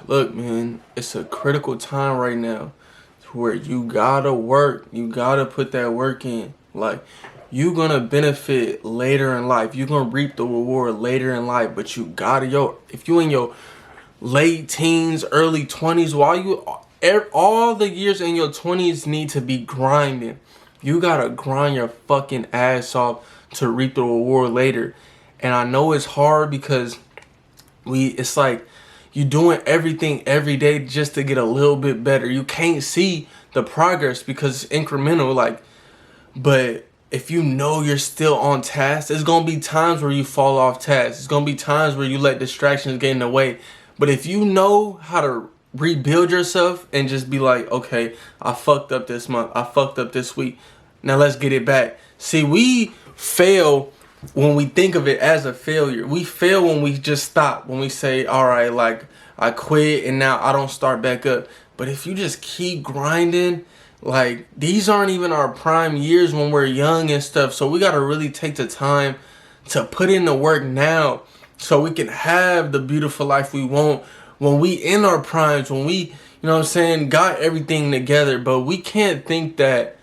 Look, man, it's a critical time right now where you gotta work. You gotta put that work in. Like, you gonna benefit later in life. You gonna reap the reward later in life. But you gotta, if you in your late teens, early 20s, all the years in your 20s need to be grinding. You gotta grind your fucking ass off to reap the reward later. And I know it's hard because it's like you doing everything every day just to get a little bit better. You can't see the progress because it's incremental. Like, but if you know you're still on task, there's gonna be times where you fall off task. There's gonna be times where you let distractions get in the way. But if you know how to rebuild yourself and just be like, okay, I fucked up this month, I fucked up this week, now let's get it back. See, we fail when we think of it as a failure. We fail when we just stop, when we say, all right, like, I quit and now I don't start back up. But if you just keep grinding, like, these aren't even our prime years when we're young and stuff. So we got to really take the time to put in the work now so we can have the beautiful life we want when we in our primes, when we, you know what I'm saying, got everything together. But we can't think that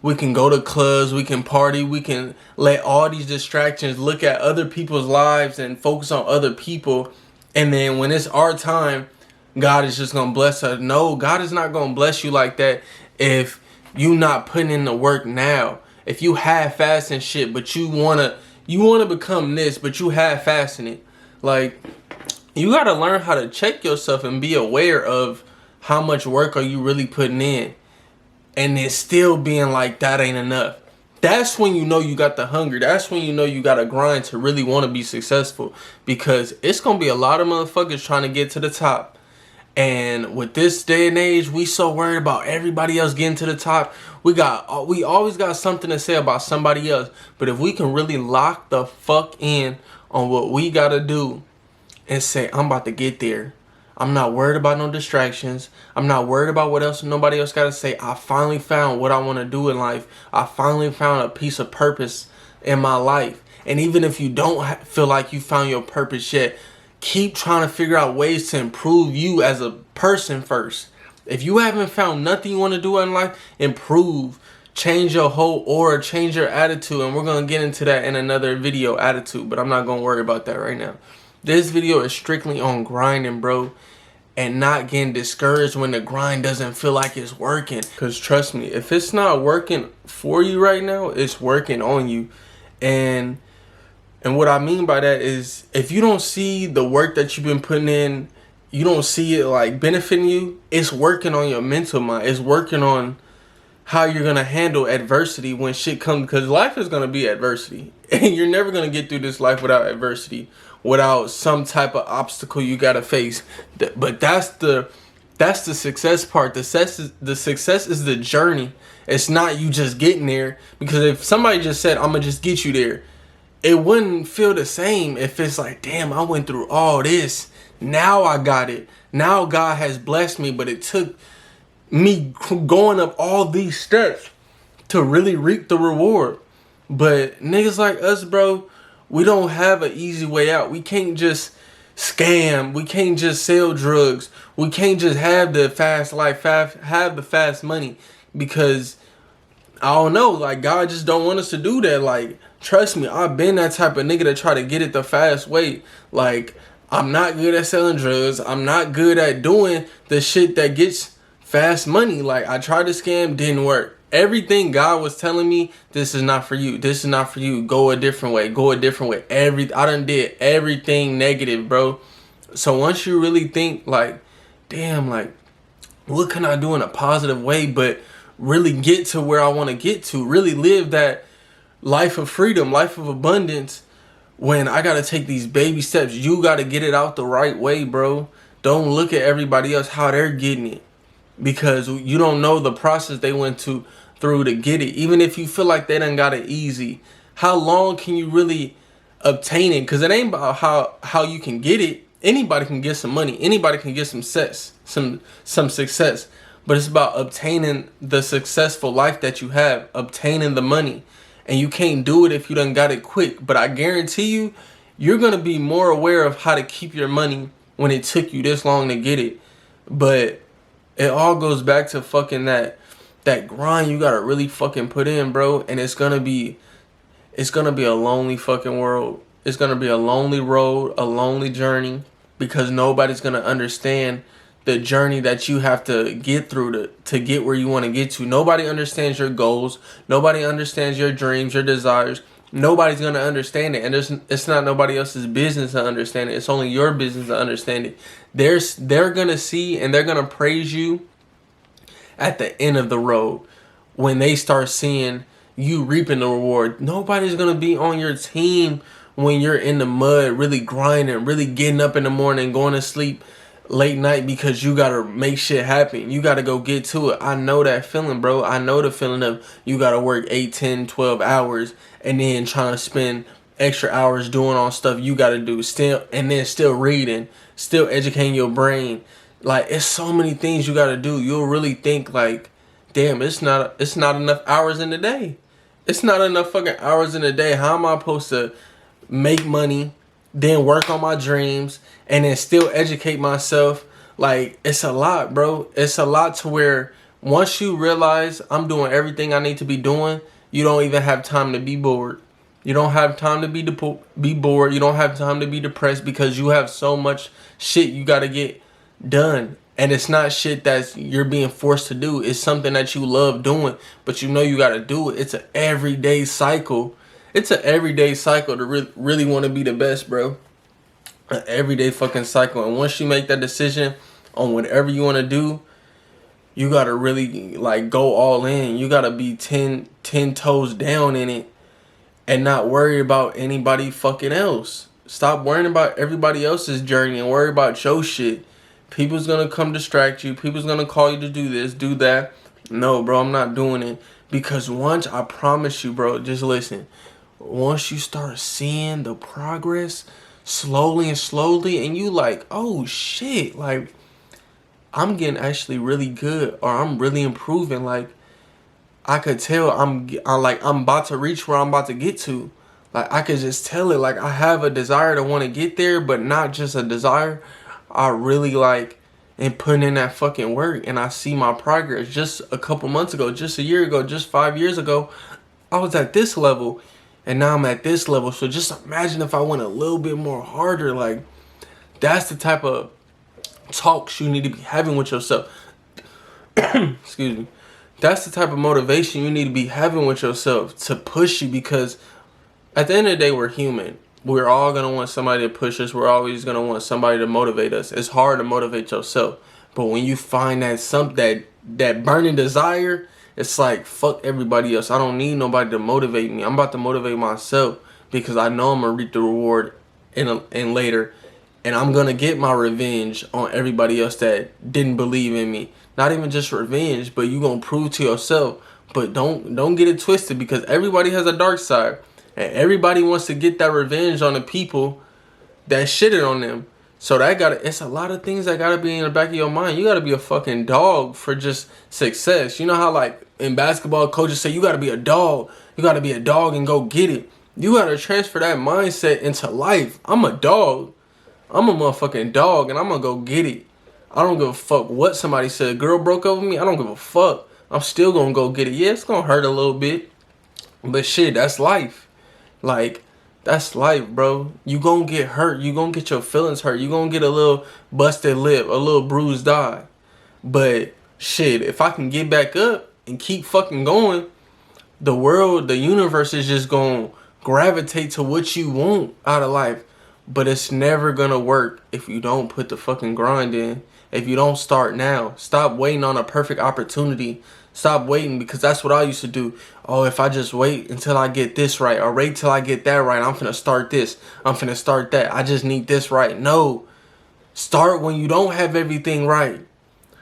we can go to clubs, we can party, we can let all these distractions look at other people's lives and focus on other people. And then when it's our time, God is just going to bless us. No, God is not going to bless you like that if you not putting in the work now. If you half-ass and shit, but you want to become this, but you half-assing it. Like, you got to learn how to check yourself and be aware of how much work are you really putting in. And then still being like, that ain't enough. That's when you know you got the hunger. That's when you know you got to grind to really want to be successful. Because it's going to be a lot of motherfuckers trying to get to the top. And with this day and age, we so worried about everybody else getting to the top. We always got something to say about somebody else. But if we can really lock the fuck in on what we got to do and say, I'm about to get there. I'm not worried about no distractions. I'm not worried about what else nobody else got to say. I finally found what I want to do in life. I finally found a piece of purpose in my life. And even if you don't feel like you found your purpose yet, keep trying to figure out ways to improve you as a person first. If you haven't found nothing you want to do in life, improve. Change your whole aura, change your attitude. And we're going to get into that in another video, attitude. But I'm not going to worry about that right now. This video is strictly on grinding, bro, and not getting discouraged when the grind doesn't feel like it's working. Because trust me, if it's not working for you right now, it's working on you. And what I mean by that is, if you don't see the work that you've been putting in, you don't see it like benefiting you, it's working on your mental mind. It's working on how you're going to handle adversity when shit comes. Because life is going to be adversity. And you're never going to get through this life without adversity, without some type of obstacle you got to face. But that's the success part. The success is the journey. It's not you just getting there. Because if somebody just said, I'm going to just get you there, it wouldn't feel the same if it's like, damn, I went through all this. Now I got it. Now God has blessed me. But it took me going up all these steps to really reap the reward. But niggas like us, bro, we don't have an easy way out. We can't just scam. We can't just sell drugs. We can't just have the fast life, have the fast money. Because, I don't know, like, God just don't want us to do that. Like, trust me, I've been that type of nigga that try to get it the fast way. Like, I'm not good at selling drugs. I'm not good at doing the shit that gets fast money. Like, I tried to scam, didn't work. Everything God was telling me, this is not for you. This is not for you. Go a different way. Go a different way. I done did everything negative, bro. So once you really think like, damn, like, what can I do in a positive way, but really get to where I want to get to, really live that life of freedom, life of abundance, when I got to take these baby steps, you got to get it out the right way, bro. Don't look at everybody else, how they're getting it. Because you don't know the process they went through to get it. Even if you feel like they done got it easy, how long can you really obtain it? Because it ain't about how you can get it. Anybody can get some money. Anybody can get some success. But it's about obtaining the successful life that you have, obtaining the money. And you can't do it if you done got it quick. But I guarantee you, you're going to be more aware of how to keep your money when it took you this long to get it. But it all goes back to fucking that grind you gotta really fucking put in, bro. And it's gonna be a lonely fucking world. It's gonna be a lonely road, a lonely journey, because nobody's gonna understand the journey that you have to get through to get where you want to get to. Nobody understands your goals. Nobody understands your dreams, your desires. Nobody's gonna understand it, and it's not nobody else's business to understand it. It's only your business to understand it. They're gonna see and they're gonna praise you at the end of the road when they start seeing you reaping the reward. Nobody's gonna be on your team when you're in the mud, really grinding, really getting up in the morning, going to sleep late night because you gotta make shit happen. You gotta go get to it. I know that feeling, bro. I know the feeling of you gotta work 8, 10, 12 hours and then trying to spend extra hours doing all stuff you gotta do still, and then still reading, still educating your brain. Like, it's so many things you gotta do. You'll really think like, damn, it's not enough hours in the day. It's not enough fucking hours in the day. How am I supposed to make money, then work on my dreams, and then still educate myself? Like, it's a lot, bro. It's a lot to where once you realize I'm doing everything I need to be doing, you don't even have time to be bored. You don't have time to be bored. You don't have time to be depressed because you have so much shit you got to get done. And it's not shit that you're being forced to do. It's something that you love doing, but you know you got to do it. It's an everyday cycle. It's an everyday cycle to really want to be the best, bro. An everyday fucking cycle. And once you make that decision on whatever you want to do, you got to really like go all in. You got to be 10 toes down in it and not worry about anybody fucking else. Stop worrying about everybody else's journey and worry about your shit. People's gonna come distract you. People's gonna call you to do this, do that. No, bro, I'm not doing it. Because once, I promise you, bro, just listen. Once you start seeing the progress slowly and you like, oh shit, like I'm getting actually really good, or I'm really improving. Like, I could tell I'm about to reach where I'm about to get to. Like, I could just tell it. Like, I have a desire to want to get there, but not just a desire. I really like and putting in that fucking work, and I see my progress. Just a couple months ago, just a year ago, just 5 years ago, I was at this level, and now I'm at this level. So just imagine if I went a little bit more harder. Like, that's the type of talks you need to be having with yourself. Excuse me. That's the type of motivation you need to be having with yourself to push you, because at the end of the day, we're human. We're all going to want somebody to push us. We're always going to want somebody to motivate us. It's hard to motivate yourself. But when you find that burning desire, it's like, fuck everybody else. I don't need nobody to motivate me. I'm about to motivate myself, because I know I'm going to reap the reward in later. And I'm going to get my revenge on everybody else that didn't believe in me. Not even just revenge, but you going to prove to yourself. But don't get it twisted, because everybody has a dark side. And everybody wants to get that revenge on the people that shitted on them. So it's a lot of things that gotta be in the back of your mind. You gotta be a fucking dog for just success. You know how like in basketball coaches say you gotta be a dog. You gotta be a dog and go get it. You gotta transfer that mindset into life. I'm a dog. I'm a motherfucking dog, and I'm gonna go get it. I don't give a fuck what somebody said. A girl broke up with me. I don't give a fuck. I'm still gonna go get it. Yeah, it's gonna hurt a little bit, but shit, that's life. Like, that's life, bro. You gonna get hurt. You gonna get your feelings hurt. You gonna get a little busted lip, a little bruised eye. But shit, if I can get back up and keep fucking going, the world, the universe is just gonna gravitate to what you want out of life. But it's never gonna work if you don't put the fucking grind in. If you don't start now. Stop waiting on a perfect opportunity. Stop waiting, because that's what I used to do. Oh, if I just wait until I get this right, or wait till I get that right, I'm finna start this. I'm finna start that. I just need this right. No. Start when you don't have everything right.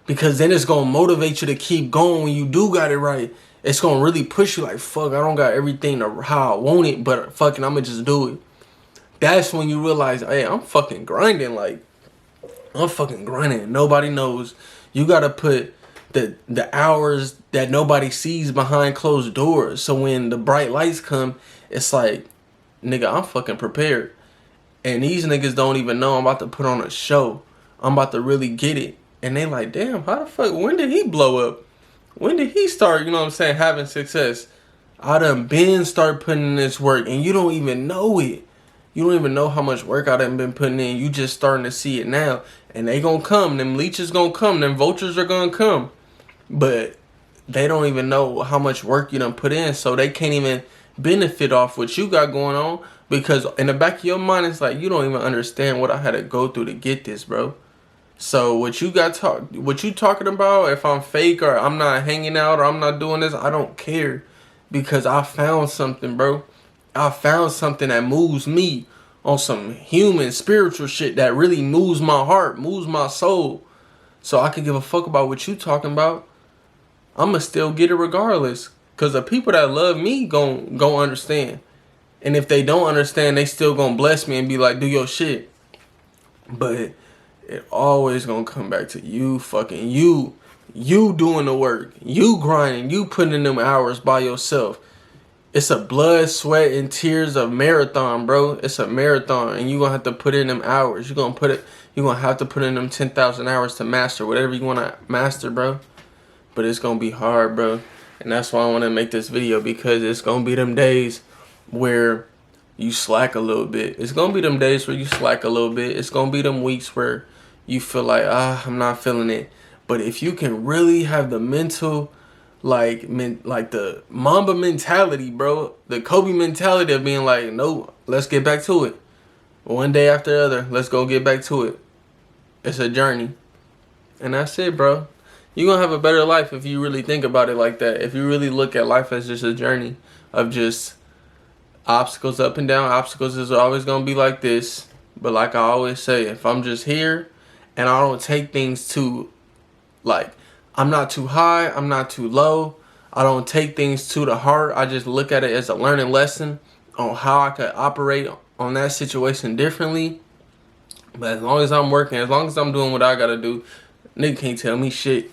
Because then it's gonna motivate you to keep going when you do got it right. It's gonna really push you like, fuck, I don't got everything how I want it, but fucking I'ma just do it. That's when you realize, hey, I'm fucking grinding. Like, I'm fucking grinding. Nobody knows. You gotta put the hours that nobody sees behind closed doors. So when the bright lights come, it's like, nigga, I'm fucking prepared. And these niggas don't even know I'm about to put on a show. I'm about to really get it. And they like, damn, how the fuck, when did he blow up? When did he start, you know what I'm saying, having success? I done been start putting in this work and you don't even know it. You don't even know how much work I done been putting in. You just starting to see it now. And they gonna come. Them leeches gonna come. Them vultures are gonna come. But they don't even know how much work you done put in. So they can't even benefit off what you got going on. Because in the back of your mind, it's like, you don't even understand what I had to go through to get this, bro. So what you talking about, if I'm fake or I'm not hanging out or I'm not doing this, I don't care. Because I found something, bro. I found something that moves me on some human spiritual shit that really moves my heart, moves my soul. So I can give a fuck about what you talking about. I'ma still get it regardless. Cause the people that love me gon' understand. And if they don't understand, they still gonna bless me and be like, do your shit. But it always gonna come back to you fucking you. You doing the work. You grinding. You putting in them hours by yourself. It's a blood, sweat, and tears of marathon, bro. It's a marathon, and you gonna have to put in them hours. You gonna have to put in them 10,000 hours to master whatever you wanna master, bro. But it's gonna be hard, bro. And that's why I wanna make this video, because it's gonna be them days where you slack a little bit. It's gonna be them days where you slack a little bit. It's gonna be them weeks where you feel like, I'm not feeling it. But if you can really have the mental, like the Mamba mentality, bro, the Kobe mentality of being like, no, let's get back to it. One day after the other, let's go get back to it. It's a journey. And that's it, bro. You're gonna have a better life if you really think about it like that. If you really look at life as just a journey of just obstacles up and down. Obstacles is always gonna be like this. But like I always say, if I'm just here and I don't take things too, like, I'm not too high, I'm not too low, I don't take things to the heart, I just look at it as a learning lesson on how I could operate on that situation differently. But as long as I'm working, as long as I'm doing what I gotta do, nigga can't tell me shit.